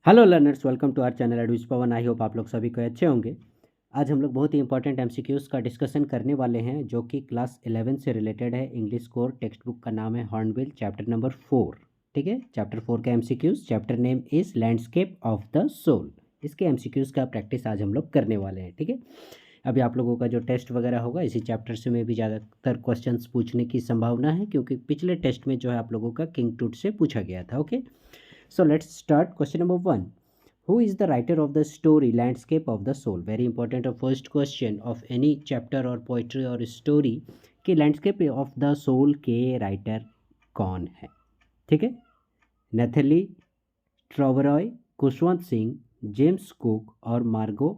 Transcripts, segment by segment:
Hello learners, welcome to our channel एडविस Pavan. I hope आप लोग सभी को अच्छे होंगे। आज हम लोग बहुत ही इंपॉर्टेंट एमसीक्यूज़ का डिस्कशन करने वाले हैं जो कि क्लास 11 से रिलेटेड है। इंग्लिश कोर टेक्स्ट बुक का नाम है हॉर्नबिल, चैप्टर नंबर 4। ठीक है, चैप्टर 4 का MCQs. Chapter name is landscape of the soul. इसके एमसीक्यूज़ का प्रैक्टिस आज हम लोग करने वाले हैं। ठीक है, अभी आप लोगों का जो टेस्ट वगैरह होगा इसी चैप्टर से में भी ज़्यादातर क्वेश्चंस पूछने की संभावना है, क्योंकि पिछले टेस्ट में जो है आप लोगों का किंग टूट से पूछा गया था। Okay, so let's start. Question number 1, who is the writer of the story landscape of the soul? Very important first question of any chapter or poetry or story कि लैंडस्केप ऑफ द सोल के writer कौन है। ठीक है, नेथली ट्रोवरॉय, Khushwant Singh, James cook और मार्गो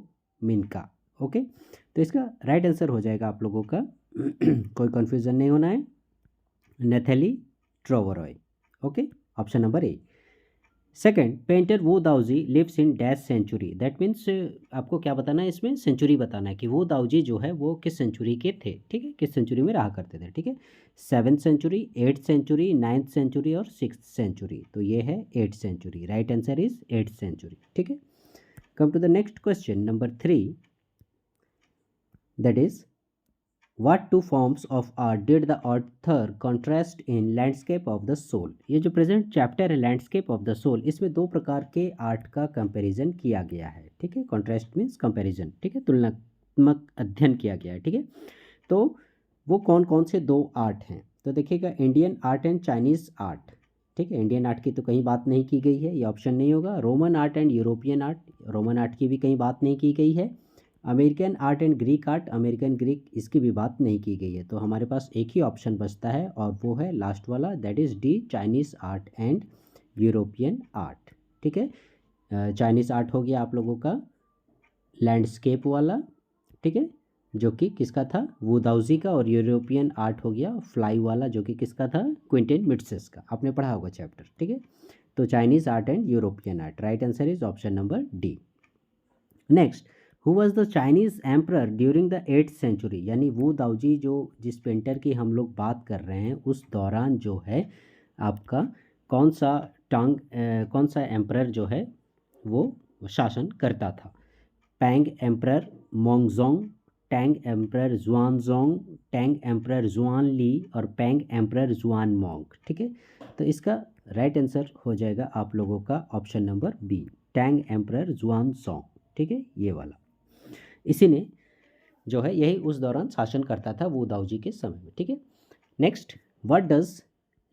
मिनका। Okay, तो इसका राइट आंसर हो जाएगा आप लोगों का कोई कंफ्यूजन नहीं होना है, नेथली ट्रोवरॉय। Okay, option number A. Second, painter वो दाऊजी lives in dash century. That means आपको क्या बताना है, इसमें सेंचुरी बताना है कि वो दाऊजी जो है वो किस सेंचुरी के थे। ठीक है, किस सेंचुरी में रहा करते थे। ठीक है, 7th century, 8th century, 9th century और 6th सेंचुरी। तो ये है 8th century. Right answer is 8th century. ठीक है, come to the next question number 3, that is What two forms of art did the author contrast in Landscape of the Soul? ये जो present chapter है landscape of the soul, इसमें दो प्रकार के art का कंपैरिजन किया गया है। ठीक है, कॉन्ट्रास्ट मीन्स कंपैरिजन। ठीक है, तुलनात्मक अध्ययन किया गया है। ठीक है, तो वो कौन कौन से दो आर्ट हैं, तो देखिएगा, Indian art and Chinese art. ठीक है, इंडियन आर्ट की तो कहीं बात नहीं की गई है, ये ऑप्शन नहीं होगा। Roman art and European art, Roman art की भी कहीं बात नहीं की गई है। American art and Greek art, American Greek, इसकी भी बात नहीं की गई है। तो हमारे पास एक ही ऑप्शन बचता है और वो है लास्ट वाला, that is D, Chinese art and European art. ठीक है, चाइनीज़ आर्ट हो गया आप लोगों का लैंडस्केप वाला। ठीक है, जो कि किसका था, वू दाउजी का। और यूरोपियन आर्ट हो गया फ्लाई वाला, जो कि किसका था, क्विंटन मिट्सेस का। आपने पढ़ा होगा चैप्टर। ठीक है, तो Chinese art and European art. Right answer is option number D. Next, who was the Chinese emperor during the 8th century. यानी वो दाऊजी जो जिस पेंटर की हम लोग बात कर रहे हैं उस दौरान जो है आपका कौन सा कौन सा एम्प्रर जो है वो शासन करता था। पैंग एम्प्रर मोंगजोंग, Tang emperor Xuanzong, Tang emperor जुआन ली और पैंग एम्प्रर जुआन मोंग। ठीक है, तो इसका राइट आंसर हो जाएगा आप लोगों का option number B, Tang emperor Xuanzong. ठीक है, ये वाला, इसी ने जो है यही उस दौरान शासन करता था वो दाऊजी के समय में। ठीक है, next, what does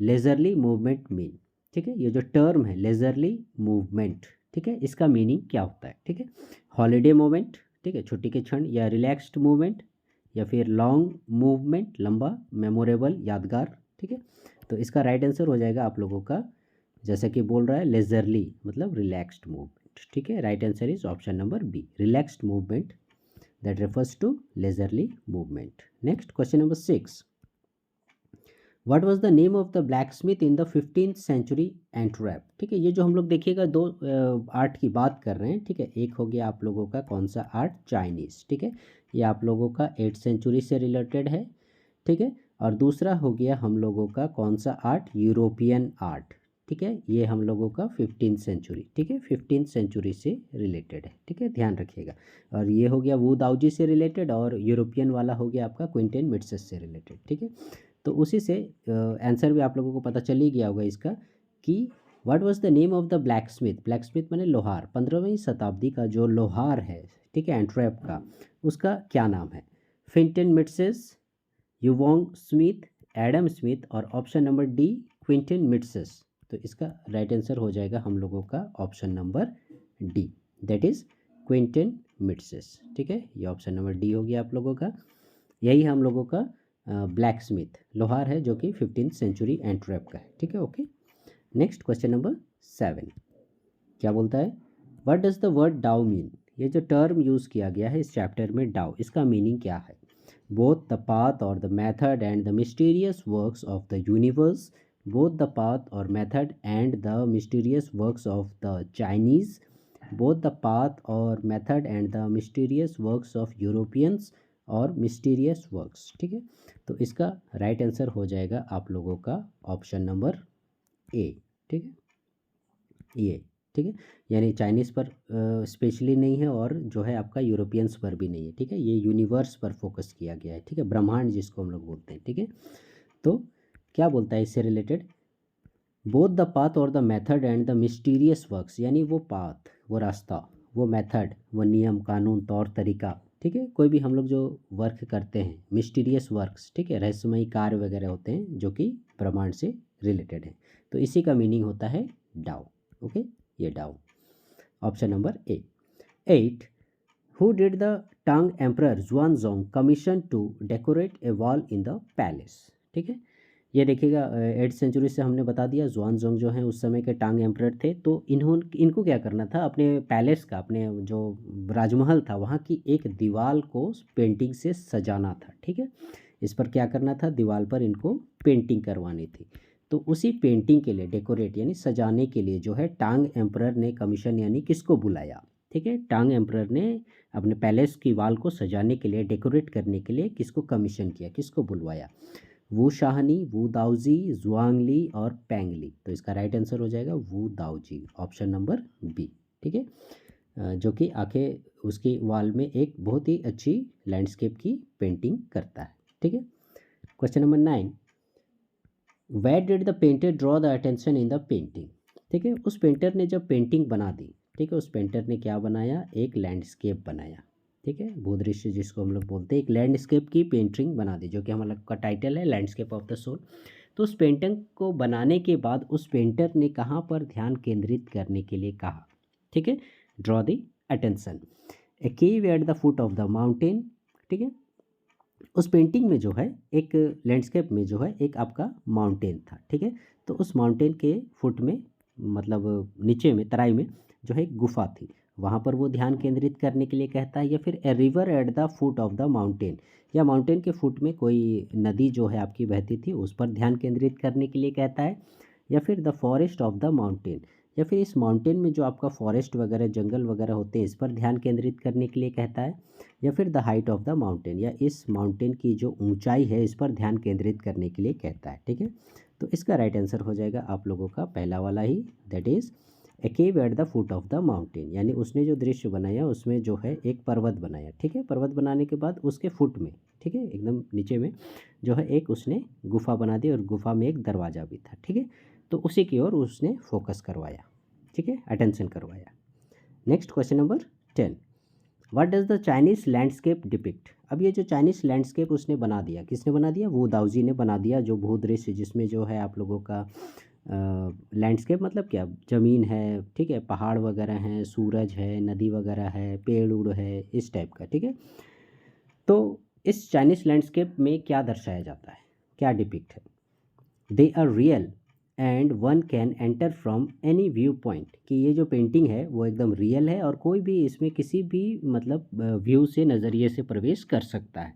leisurely movement mean. ठीक है, ये जो टर्म है लेजरली मूवमेंट, ठीक है, इसका मीनिंग क्या होता है। ठीक है, हॉलीडे मोमेंट, ठीक है, छुट्टी के क्षण, या रिलैक्स्ड मूवमेंट, या फिर लॉन्ग मूवमेंट, लंबा, मेमोरेबल, यादगार। ठीक है, तो इसका राइट आंसर हो जाएगा आप लोगों का, जैसा कि बोल रहा है लेजरली मतलब रिलैक्स्ड मूवमेंट। ठीक है, right answer is option number B, relaxed movement, that refers to leisurely movement. Next, question number 6, what was the name of the blacksmith in the 15th century Antwerp? ठीक है, ये जो हम लोग देखिएगा दो आर्ट की बात कर रहे हैं। ठीक है, एक हो गया आप लोगों का कौन सा आर्ट, चाइनीज़। ठीक है, ये आप लोगों का 8th सेंचुरी से रिलेटेड है। ठीक है, और दूसरा हो गया हम लोगों का कौन सा आर्ट, यूरोपियन आर्ट। ठीक है, ये हम लोगों का 15th सेंचुरी। ठीक है, 15th सेंचुरी से रिलेटेड है। ठीक है, ध्यान रखिएगा। और ये हो गया वू दाऊजी से रिलेटेड, और यूरोपियन वाला हो गया आपका क्विंटन मिट्सेस से रिलेटेड। ठीक है, तो उसी से आंसर भी आप लोगों को पता चल ही गया होगा इसका कि what was the name of the blacksmith. Blacksmith माने लोहार, 15वीं शताब्दी का जो लोहार है, ठीक है, एंट्रैप का, उसका क्या नाम है, फिंटन मिट्सेस, यूवोंग स्मिथ, एडम स्मिथ और option number D, Quentin Metsys. तो इसका राइट आंसर हो जाएगा हम लोगों का option number D, that is Quentin Metsys. ठीक है, ये ऑप्शन नंबर डी हो गया आप लोगों का। यही हम लोगों का ब्लैक स्मिथ लोहार है जो कि 15th सेंचुरी एंट्रैप का है। ठीक है, ओके। नेक्स्ट, क्वेश्चन नंबर 7 क्या बोलता है, व्हाट डज द वर्ड डाउ मीन। ये जो टर्म यूज़ किया गया है इस चैप्टर में डाउ, इसका मीनिंग क्या है, बोथ द पाथ और the method and the mysterious works of the universe, both the path और method and the mysterious works of the Chinese, both the path और method and the mysterious works of Europeans और mysterious works. ठीक है, तो इसका right answer हो जाएगा आप लोगों का ऑप्शन नंबर ए। ठीक है, ये ठीक है, यानी चाइनीज़ पर स्पेशली नहीं है और जो है आपका यूरोपियंस पर भी नहीं है, ठीक है, ये यूनिवर्स पर फोकस किया गया है, ठीक है, ब्रह्मांड जिसको हम लोग बोलते हैं, ठीक है। तो क्या बोलता है इससे रिलेटेड, बोथ द पाथ और the method and the mysterious works, यानी वो पाथ, वो रास्ता, वो मेथड, वो नियम कानून तौर तरीका, ठीक है, कोई भी हम लोग जो वर्क करते हैं मिस्टीरियस वर्क्स, ठीक है, रहस्यमयी कार्य वगैरह होते हैं जो कि ब्रह्मांड से रिलेटेड हैं, तो इसी का मीनिंग होता है डाओ। ओके, ये Dao. Option number A. 8, who did the Tang emperor Xuanzong commission to decorate a wall in the palace, ठीक है, ये देखिएगा 8th सेंचुरी से हमने बता दिया, जुआनजोंग जो हैं उस समय के टांग एम्परर थे, तो इनको क्या करना था, अपने पैलेस का, अपने जो राजमहल था वहाँ की एक दीवार को पेंटिंग से सजाना था, ठीक है, इस पर क्या करना था, दीवार पर इनको पेंटिंग करवानी थी। तो उसी पेंटिंग के लिए डेकोरेट यानी सजाने के लिए जो है टांग एम्परर ने कमीशन यानी किसको बुलाया, ठीक है, टांग एम्परर ने अपने पैलेस की वाल को सजाने के लिए, डेकोरेट करने के लिए किसको कमीशन किया, किसको बुलवाया, वू शाहनी, वू दाऊजी, जुआंगली और पैंगली। तो इसका राइट आंसर हो जाएगा वू दाऊजी, ऑप्शन नंबर बी, ठीक है, जो कि आंखें उसकी वाल में एक बहुत ही अच्छी लैंडस्केप की पेंटिंग करता है, ठीक है। Question number 9, where did the painter draw the attention in the painting, ठीक है, उस पेंटर ने जब पेंटिंग बना दी, ठीक है, उस पेंटर ने क्या बनाया, एक लैंडस्केप बनाया, ठीक है, भूदृश्य जिसको हम लोग बोलते हैं, एक लैंडस्केप की पेंटिंग बना दी, जो कि हम लोग का टाइटल है लैंडस्केप ऑफ द सोल। तो उस पेंटिंग को बनाने के बाद उस पेंटर ने कहाँ पर ध्यान केंद्रित करने के लिए कहा, ठीक है, draw the attention, A cave at the foot of the mountain, ठीक है, उस पेंटिंग में जो है एक लैंडस्केप में जो है एक आपका माउंटेन था, ठीक है, तो उस माउंटेन के फुट में, मतलब नीचे में तराई में जो है एक गुफा थी, वहाँ पर वो ध्यान केंद्रित करने के लिए कहता है, या फिर a river eight the foot of the mountain, या माउंटेन के फुट में कोई नदी जो है आपकी बहती थी उस पर ध्यान केंद्रित करने के लिए कहता है, या फिर the forest of the mountain, या फिर इस माउंटेन में जो आपका फॉरेस्ट वगैरह जंगल वगैरह होते हैं इस पर ध्यान केंद्रित करने के लिए कहता है, या फिर the height of the mountain, या इस माउंटेन की जो ऊंचाई है इस पर ध्यान केंद्रित करने के लिए कहता है, ठीक है। तो इसका राइट आंसर हो जाएगा आप लोगों का पहला वाला ही, that is a cave at the foot of the mountain, यानी उसने जो दृश्य बनाया उसमें जो है एक पर्वत बनाया, ठीक है, पर्वत बनाने के बाद उसके फुट में, ठीक है, एकदम नीचे में जो है एक उसने गुफा बना दी और गुफा में एक दरवाज़ा भी था, ठीक है, तो उसी की ओर उसने फोकस करवाया, ठीक है, अटेंशन करवाया। Next question number 10, what does the Chinese landscape depict, अब ये जो चाइनीज़ लैंडस्केप उसने बना दिया, किसने बना दिया, वो दाऊजी ने बना दिया, जो भूदृश्य जिसमें जो है आप लोगों का लैंडस्केप मतलब क्या, ज़मीन है, ठीक है, पहाड़ वगैरह हैं, सूरज है, नदी वगैरह है, पेड़ उड़ है, इस टाइप का, ठीक है। तो इस चाइनीज़ लैंडस्केप में क्या दर्शाया जाता है, क्या डिपिक्ट है, they are real and one can enter from any view point, कि ये जो पेंटिंग है वो एकदम रियल है और कोई भी इसमें किसी भी मतलब व्यू से, नज़रिए से प्रवेश कर सकता है।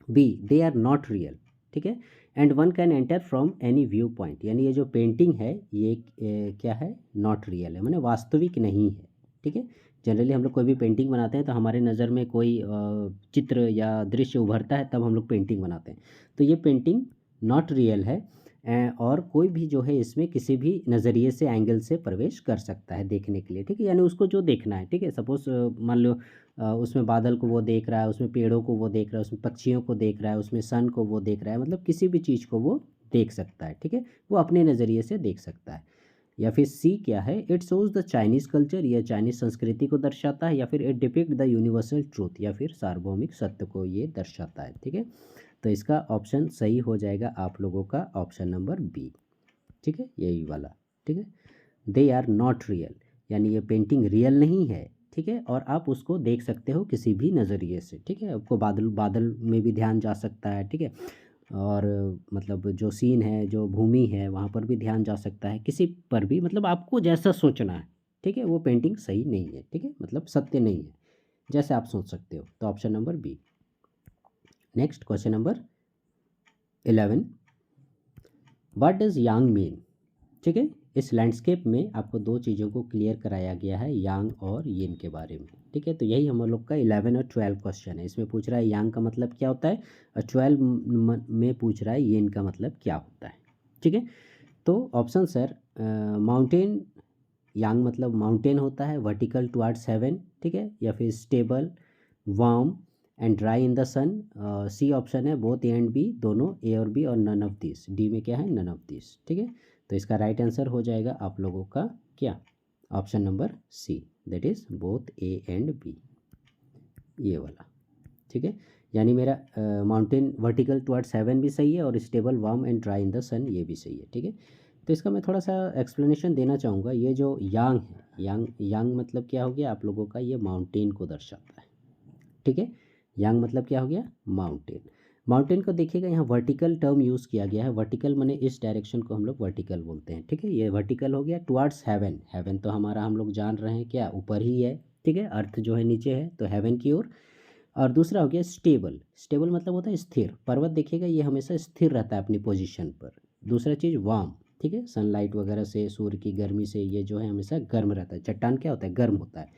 B, they are not real, ठीक है, and one can enter from any view point, यानी ये जो पेंटिंग है ये क्या है, नॉट रियल है, माने वास्तविक नहीं है, ठीक है। जनरली हम लोग कोई भी पेंटिंग बनाते हैं तो हमारे नज़र में कोई चित्र या दृश्य उभरता है तब हम लोग पेंटिंग बनाते हैं, तो ये पेंटिंग नॉट रियल है, और कोई भी जो है इसमें किसी भी नज़रिए से, एंगल से प्रवेश कर सकता है देखने के लिए, ठीक है, यानी उसको जो देखना है, ठीक है, सपोज़ मान लो उसमें बादल को वो देख रहा है, उसमें पेड़ों को वो देख रहा है, उसमें पक्षियों को देख रहा है, उसमें सन को वो देख रहा है, मतलब किसी भी चीज़ को वो देख सकता है, ठीक है, वो अपने नज़रिए से देख सकता है। या फिर सी क्या है, it shows the Chinese culture, यह चाइनीज़ संस्कृति को दर्शाता है, या फिर it depict the universal truth, या फिर सार्वभौमिक सत्य को ये दर्शाता है, ठीक है। तो इसका ऑप्शन सही हो जाएगा आप लोगों का ऑप्शन नंबर बी, ठीक है, यही वाला, ठीक है, दे आर नॉट रियल, यानी ये पेंटिंग रियल नहीं है, ठीक है, और आप उसको देख सकते हो किसी भी नज़रिए से, ठीक है, आपको बादल बादल में भी ध्यान जा सकता है, ठीक है, और मतलब जो सीन है, जो भूमि है वहाँ पर भी ध्यान जा सकता है, किसी पर भी, मतलब आपको जैसा सोचना है, ठीक है, वो पेंटिंग सही नहीं है, ठीक है, मतलब सत्य नहीं है, जैसे आप सोच सकते हो, तो option number B. Next question number 11, what does yang mean, ठीक है, इस लैंडस्केप में आपको दो चीज़ों को क्लियर कराया गया है, यांग और यिन के बारे में, ठीक है, तो यही हम लोग का 11 और 12 क्वेश्चन है, इसमें पूछ रहा है यांग का मतलब क्या होता है और 12 में पूछ रहा है यिन का मतलब क्या होता है, ठीक है। तो ऑप्शन सर, माउंटेन यांग मतलब माउंटेन होता है, वर्टिकल टुवर्ड्स हेवन, ठीक है, या फिर stable, warm and dry in the sun. C option है बोथ ए एंड बी, दोनों ए और बी, और नन ऑफ दिस, डी में क्या है, नन ऑफ दिस, ठीक है। तो इसका राइट आंसर हो जाएगा आप लोगों का क्या, option number C, that is both A and B, ये वाला, ठीक है। यानी मेरा माउंटेन वर्टिकल टुवर्ड्स हेवन भी सही है और stable warm and dry in the sun ये भी सही है, ठीक है। तो इसका मैं थोड़ा सा एक्सप्लेनेशन देना चाहूँगा। ये जो यांग है, यांग यांग मतलब क्या हो गया आप लोगों का, ये माउंटेन को दर्शाता है, ठीक है। यांग मतलब क्या हो गया, माउंटेन। माउंटेन को देखिएगा यहाँ वर्टिकल टर्म यूज़ किया गया है, वर्टिकल माने इस डायरेक्शन को हम लोग वर्टिकल बोलते हैं, ठीक है। ये वर्टिकल हो गया टुवर्ड्स हेवन, हेवन तो हमारा हम लोग जान रहे हैं क्या, ऊपर ही है, ठीक है, अर्थ जो है नीचे है, तो हेवन की ओर। और दूसरा हो गया स्टेबल, स्टेबल मतलब होता है स्थिर, पर्वत देखिएगा ये हमेशा स्थिर रहता है अपनी पोजीशन पर। दूसरा चीज़ वार्म, ठीक है, सनलाइट वगैरह से, सूर्य की गर्मी से ये जो है हमेशा गर्म रहता है, चट्टान क्या होता है, गर्म होता है।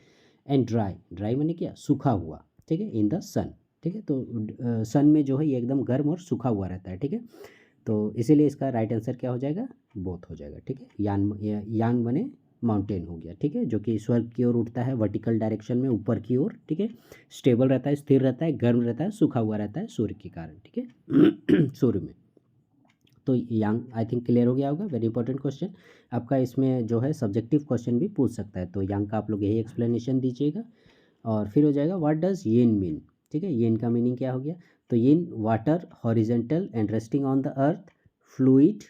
एंड ड्राई, ड्राई माने क्या, सूखा हुआ, ठीक है, इन द सन, ठीक है। तो सन में जो है ये एकदम गर्म और सूखा हुआ रहता है, ठीक है। तो इसीलिए इसका राइट आंसर क्या हो जाएगा, बोथ हो जाएगा, ठीक है। यांग बने माउंटेन हो गया, ठीक है, जो कि स्वर्ग की ओर उठता है वर्टिकल डायरेक्शन में ऊपर की ओर, ठीक है। स्टेबल रहता है, स्थिर रहता है, गर्म रहता है, सूखा हुआ रहता है सूर्य के कारण, ठीक है। सूर्य में। तो यांग आई थिंक क्लियर हो गया होगा, वेरी इंपॉर्टेंट क्वेश्चन आपका, इसमें जो है सब्जेक्टिव क्वेश्चन भी पूछ सकता है, तो यांग का आप लोग यही एक्सप्लेनेशन दीजिएगा। और फिर हो जाएगा व्हाट डज येन मीन, ठीक है, येन का मीनिंग क्या हो गया, तो yin water, horizontal and resting on the earth, fluid,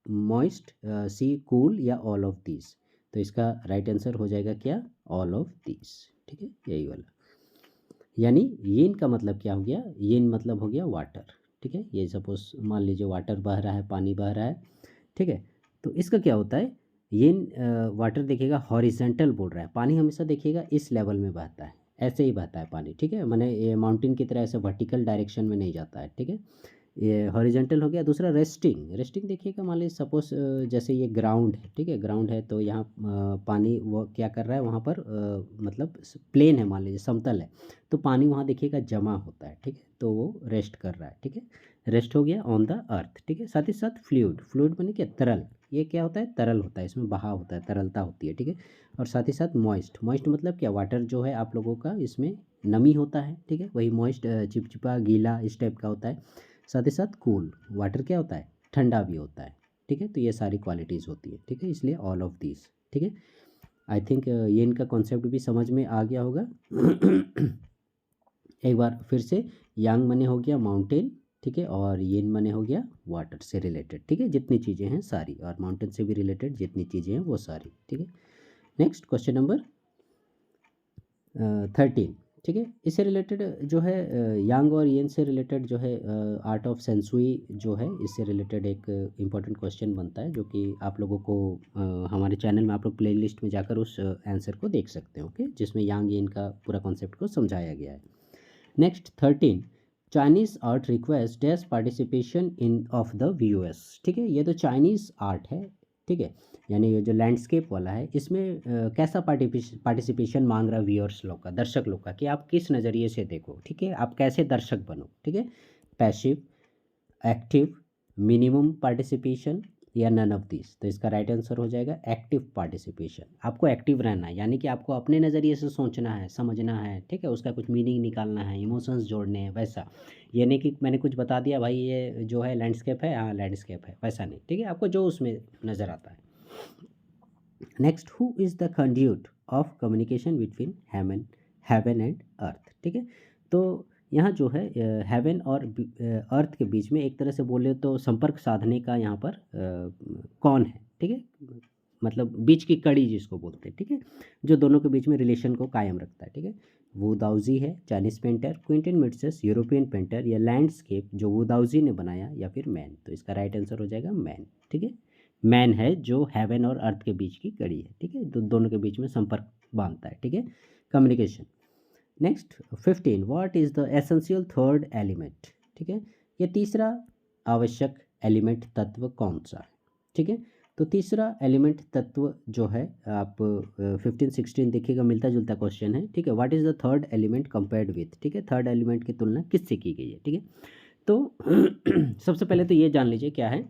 moist, sea, cool, या ऑल ऑफ दिस। तो इसका राइट आंसर हो जाएगा क्या, ऑल ऑफ दिस, ठीक है, यही वाला। यानी येन का मतलब क्या हो गया, येन मतलब हो गया वाटर, ठीक है। ये सपोज मान लीजिए वाटर बह रहा है, पानी बह रहा है, ठीक है। तो इसका क्या होता है, येन वाटर देखिएगा हॉरिजेंटल बोल रहा है, पानी हमेशा देखिएगा इस लेवल में बहता है, ऐसे ही बहता है पानी, ठीक है, माने ये माउंटेन की तरह ऐसे वर्टिकल डायरेक्शन में नहीं जाता है, ठीक है। ये हॉरिजेंटल हो गया। दूसरा रेस्टिंग, रेस्टिंग देखिएगा मान लीजिए सपोज जैसे ये ग्राउंड है, ठीक है, ग्राउंड है तो यहाँ पानी वो क्या कर रहा है वहाँ पर, मतलब प्लेन है, मान लीजिए समतल है, तो पानी वहाँ देखिएगा जमा होता है, ठीक है, तो वो रेस्ट कर रहा है, ठीक है, रेस्ट हो गया ऑन द अर्थ, ठीक है। साथ ही साथ फ्लूइड, फ्लूइड माने क्या, तरल, ये क्या होता है, तरल होता है, इसमें बहाव होता है, तरलता होती है, ठीक है। और साथ ही साथ मॉइस्ट, मॉइस्ट मतलब क्या, वाटर जो है आप लोगों का इसमें नमी होता है, ठीक है, वही मॉइस्ट, चिपचिपा गीला इस टाइप का होता है। साथ ही साथ कूल, वाटर क्या होता है, ठंडा भी होता है, ठीक है। तो ये सारी क्वालिटीज़ होती है, ठीक है, इसलिए ऑल ऑफ दिस, ठीक है। आई थिंक ये इनका कॉन्सेप्ट भी समझ में आ गया होगा। एक बार फिर से, यांग मने हो गया माउंटेन, ठीक है, और येन मने हो गया वाटर से रिलेटेड, ठीक है, जितनी चीज़ें हैं सारी, और माउंटेन से भी रिलेटेड जितनी चीज़ें हैं वो सारी, ठीक है। नेक्स्ट क्वेश्चन नंबर 13, ठीक है। इससे रिलेटेड जो है यांग और येन से रिलेटेड जो है आर्ट ऑफ सेंसुई जो है, इससे रिलेटेड एक इम्पॉर्टेंट क्वेश्चन बनता है, जो कि आप लोगों को हमारे चैनल में आप लोग प्लेलिस्ट में जाकर उस आंसर को देख सकते हैं, ओके, जिसमें यांग येन का पूरा कॉन्सेप्ट को समझाया गया है। Next 13, Chinese art request dash participation in of the viewers, ठीक है। ये तो चाइनीज़ आर्ट है, ठीक है, यानी ये जो लैंडस्केप वाला है इसमें कैसा पार्टिसिपेशन मांग रहा है व्यूअर्स लोग का, दर्शक लोग का, कि आप किस नज़रिए से देखो, ठीक है, आप कैसे दर्शक बनो, ठीक है। पैसिव, एक्टिव, मिनिमम पार्टिसिपेशन, या नन ऑफ दिस। तो इसका राइट आंसर हो जाएगा एक्टिव पार्टिसिपेशन। आपको एक्टिव रहना है, यानी कि आपको अपने नज़रिए से सोचना है, समझना है, ठीक है, उसका कुछ मीनिंग निकालना है, इमोशंस जोड़ने हैं, वैसा। ये नहीं कि मैंने कुछ बता दिया भाई ये जो है लैंडस्केप है, हाँ लैंडस्केप है, वैसा नहीं, ठीक है, आपको जो उसमें नज़र आता है। Next, who is the conduit of communication between heaven and earth, ठीक है। तो यहाँ जो है हेवन और अर्थ के बीच में एक तरह से बोले तो संपर्क साधने का यहाँ पर कौन है, ठीक है, मतलब बीच की कड़ी जिसको बोलते हैं, ठीक है, जो दोनों के बीच में रिलेशन को कायम रखता है, ठीक है। वो दाउजी है Chinese painter, Quentin Metsys European painter, या लैंडस्केप जो वो दाउजी ने बनाया, या फिर मैन। तो इसका राइट आंसर हो जाएगा मैन, ठीक है। मैन है जो हेवन और अर्थ के बीच की कड़ी है, ठीक है, दोनों के बीच में संपर्क बांधता है, ठीक है, communication. Next 15, what is the essential third element, ठीक है, ये तीसरा आवश्यक एलिमेंट तत्व कौन सा है, ठीक है। तो तीसरा एलिमेंट तत्व जो है आप 15 16 देखिएगा, मिलता जुलता क्वेश्चन है, ठीक है। What is the third element compared with, ठीक है, थर्ड एलिमेंट की तुलना किससे की गई है, ठीक है। तो सबसे पहले तो ये जान लीजिए क्या है,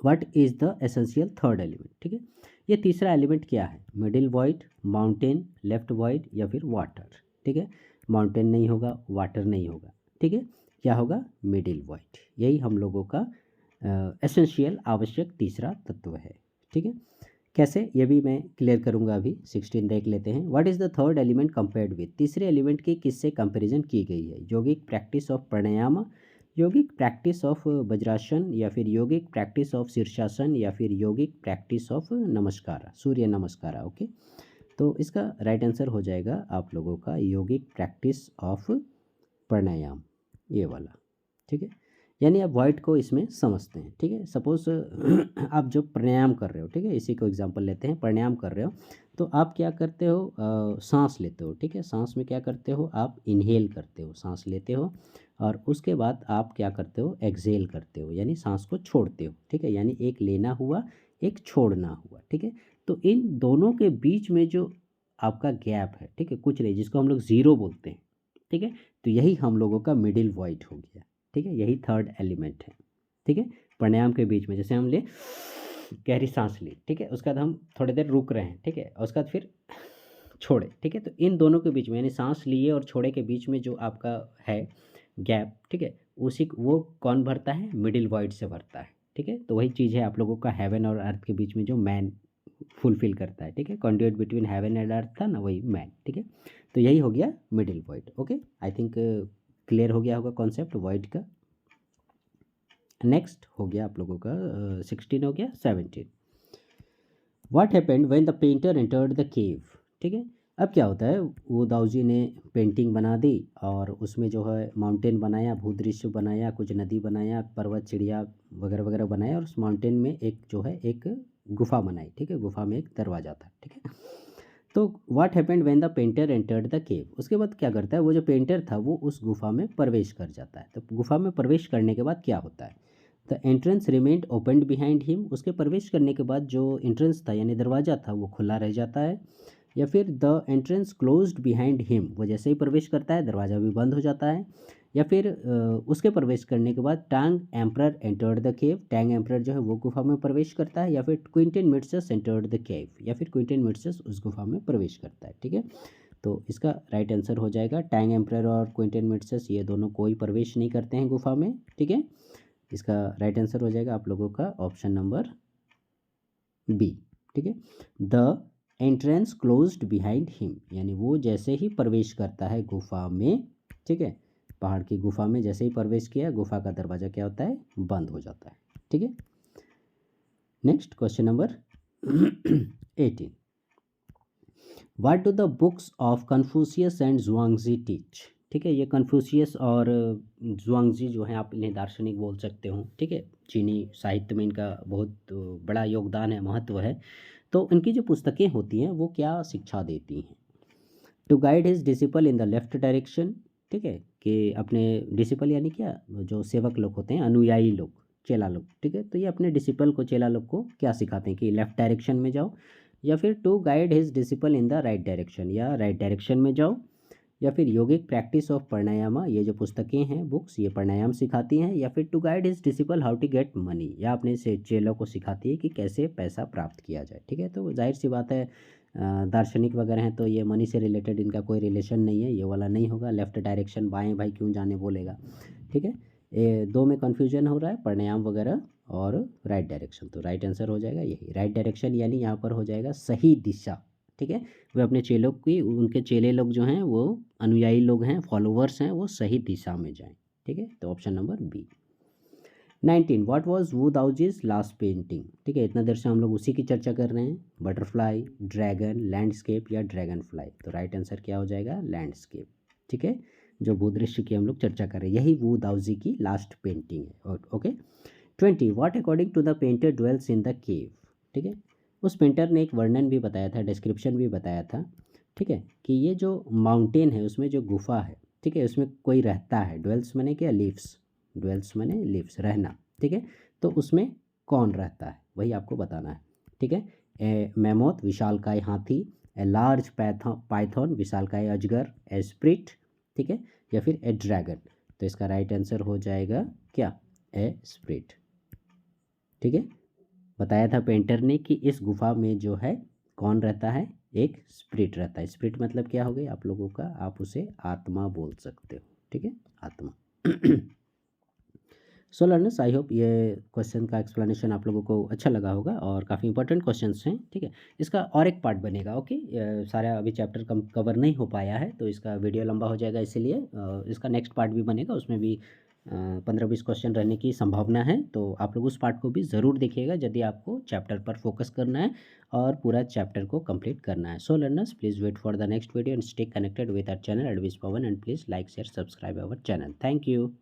what is the essential third element, ठीक है। ये तीसरा एलिमेंट क्या है? Middle void, mountain, left void या फिर वाटर। ठीक है, माउंटेन नहीं होगा, वाटर नहीं होगा। ठीक है, क्या होगा? Middle void. यही हम लोगों का एसेंशियल आवश्यक तीसरा तत्व है। ठीक है, कैसे ये भी मैं क्लियर करूंगा। अभी 16 देख लेते हैं। What is the third element compared with? तीसरे एलिमेंट की किससे कंपैरिजन की गई है? Yogic practice of pranayama, yogic practice of vajrasana या फिर योगिक प्रैक्टिस ऑफ शीर्षासन या फिर योगिक प्रैक्टिस ऑफ नमस्कार, सूर्य नमस्कार। ओके, तो इसका राइट आंसर हो जाएगा आप लोगों का योगिक प्रैक्टिस ऑफ प्राणायाम, ये वाला। ठीक है, यानी आप वॉइड को इसमें समझते हैं। ठीक है, सपोज आप जो प्राणायाम कर रहे हो, ठीक है, इसी को एग्जांपल लेते हैं। प्राणायाम कर रहे हो तो आप क्या करते हो? सांस लेते हो। ठीक है, सांस में क्या करते हो? आप इनहेल करते हो, सांस लेते हो, और उसके बाद आप क्या करते हो? एक्सहेल करते हो, यानी सांस को छोड़ते हो। ठीक है, यानी एक लेना हुआ, एक छोड़ना हुआ। ठीक है, तो इन दोनों के बीच में जो आपका गैप है, ठीक है, कुछ नहीं, जिसको हम लोग ज़ीरो बोलते हैं। ठीक है, तो यही हम लोगों का मिडिल वॉइड हो गया। ठीक है, यही थर्ड एलिमेंट है। ठीक है, प्राणायाम के बीच में जैसे हम ले गहरी सांस ली, ठीक है, उसके बाद हम थोड़ी देर रुक रहे हैं, ठीक है, और उसके बाद फिर छोड़े। ठीक है, तो इन दोनों के बीच में यानी सांस लिए और छोड़े के बीच में जो आपका है गैप, ठीक है, उसी वो कौन भरता है? मिडिल वॉइड से भरता है। ठीक है, तो वही चीज़ है आप लोगों का हेवन और अर्थ के बीच में जो मैन फुलफिल करता है। ठीक है, conduit between heaven and earth था ना, वही मैन। ठीक है, तो यही हो गया middle void. Okay, I think clear हो गया होगा कॉन्सेप्ट वॉइड का। नेक्स्ट हो गया आप लोगों का 16 हो गया। 17, what happened when the painter entered the cave? ठीक है, अब क्या होता है? वो दाऊजी ने पेंटिंग बना दी और उसमें जो है माउंटेन बनाया, भूदृश्य बनाया, कुछ नदी बनाया, पर्वत, चिड़िया वगैरह वगैरह बनाया, और उस माउंटेन में एक जो है एक गुफा बनाई। ठीक है, गुफा में एक दरवाज़ा था। ठीक है, तो what happened when the painter entered the cave? उसके बाद क्या करता है? वो जो पेंटर था वो उस गुफा में प्रवेश कर जाता है। तो गुफा में प्रवेश करने के बाद क्या होता है? The entrance remained opened behind him. उसके प्रवेश करने के बाद जो एंट्रेंस था यानी दरवाज़ा था वो खुला रह जाता है, या फिर the entrance closed behind him, वो जैसे ही प्रवेश करता है दरवाज़ा भी बंद हो जाता है, या फिर उसके प्रवेश करने के बाद टांग emperor entered the cave, Tang emperor जो है वो गुफा में प्रवेश करता है, या फिर क्विंटन मिट्सस एंटर्ड द केव, या फिर क्विंटन मिट्सस उस गुफा में प्रवेश करता है। ठीक है, तो इसका राइट आंसर हो जाएगा टैंग एम्परर और क्विंटन मिट्सस, ये दोनों कोई प्रवेश नहीं करते हैं गुफा में। ठीक है, इसका राइट आंसर हो जाएगा आप लोगों का ऑप्शन नंबर बी। ठीक है, the entrance closed behind him, यानी वो जैसे ही प्रवेश करता है गुफा में, ठीक है, पहाड़ की गुफा में जैसे ही प्रवेश किया, गुफा का दरवाज़ा क्या होता है? बंद हो जाता है। ठीक है, next question number 18, what do the books of Confucius and Zhuangzi teach? ठीक है, ये कन्फ्यूशियस और जुआंगजी जो हैं, आप इन्हें दार्शनिक बोल सकते हो। ठीक है, चीनी साहित्य में इनका बहुत बड़ा योगदान है, महत्व है। तो इनकी जो पुस्तकें होती हैं वो क्या शिक्षा देती हैं? To guide his disciple in the left direction, ठीक है, कि अपने डिसिपल यानी क्या, जो सेवक लोग होते हैं, अनुयायी लोग, चेला लोग। ठीक है, तो ये अपने डिसिपल को, चेला लोग को क्या सिखाते हैं कि लेफ्ट डायरेक्शन में जाओ, या फिर to guide his disciple in the right direction, या राइट डायरेक्शन में जाओ, या फिर योगिक प्रैक्टिस ऑफ प्राणायामा, ये जो पुस्तकें हैं बुक्स, ये प्राणायाम सिखाती हैं, या फिर to guide his disciple how to get money, या अपने से चेलों को सिखाती है कि कैसे पैसा प्राप्त किया जाए। ठीक है, तो जाहिर सी बात है दार्शनिक वगैरह हैं तो ये मनी से रिलेटेड इनका कोई रिलेशन नहीं है, ये वाला नहीं होगा। लेफ्ट डायरेक्शन बाएं भाई क्यों जाने बोलेगा। ठीक है, ये दो में कन्फ्यूजन हो रहा है, प्राणायाम वगैरह और राइट डायरेक्शन, तो राइट आंसर हो जाएगा यही राइट डायरेक्शन, यानी यहाँ पर हो जाएगा सही दिशा। ठीक है, वे अपने चेलों की, उनके चेले लोग जो हैं वो अनुयायी लोग हैं, फॉलोवर्स हैं, वो सही दिशा में जाएं। ठीक है, तो option number B. 19, what was Wu Daozi's last painting? ठीक है, इतना देर से हम लोग उसी की चर्चा कर रहे हैं, बटरफ्लाई, ड्रैगन, लैंडस्केप या ड्रैगन फ्लाई, तो राइट आंसर क्या हो जाएगा? लैंडस्केप। ठीक है, जो भूदृश्य की हम लोग चर्चा कर रहे हैं, यही वू दाऊजी की लास्ट पेंटिंग है। Okay, 20, what according to the painter dwells in the cave? ठीक है, उस पेंटर ने एक वर्णन भी बताया था, डिस्क्रिप्शन भी बताया था, ठीक है, कि ये जो माउंटेन है उसमें जो गुफा है, ठीक है, उसमें कोई रहता है। ड्वेल्स माने क्या? लिव्स, ड्वेल्स माने लिव्स, रहना। ठीक है, तो उसमें कौन रहता है वही आपको बताना है। ठीक है, ए मैमोथ, विशालकाय हाथी, ए लार्ज पाइथन, विशालकाय अजगर, ए स्प्रिट, ठीक है, या फिर ए ड्रैगन, तो इसका राइट आंसर हो जाएगा क्या? ए स्प्रिट। ठीक है, बताया था पेंटर ने कि इस गुफा में जो है कौन रहता है, एक स्पिरिट रहता है। स्पिरिट मतलब क्या हो गई आप लोगों का, आप उसे आत्मा बोल सकते हो, ठीक है, आत्मा। सो लर्नर्स, आई होप ये क्वेश्चन का एक्सप्लेनेशन आप लोगों को अच्छा लगा होगा और काफ़ी इंपॉर्टेंट क्वेश्चंस हैं, ठीक है। इसका और एक पार्ट बनेगा, ओके। सारा अभी चैप्टर कवर नहीं हो पाया है तो इसका वीडियो लंबा हो जाएगा, इसीलिए इसका नेक्स्ट पार्ट भी बनेगा, उसमें भी 15-20 क्वेश्चन रहने की संभावना है। तो आप लोग उस पार्ट को भी ज़रूर देखिएगा यदि आपको चैप्टर पर फोकस करना है और पूरा चैप्टर को कंप्लीट करना है। So learners, please wait for the next video and stay connected with our channel एडविस Pawan, and please like share subscribe our channel. Thank you.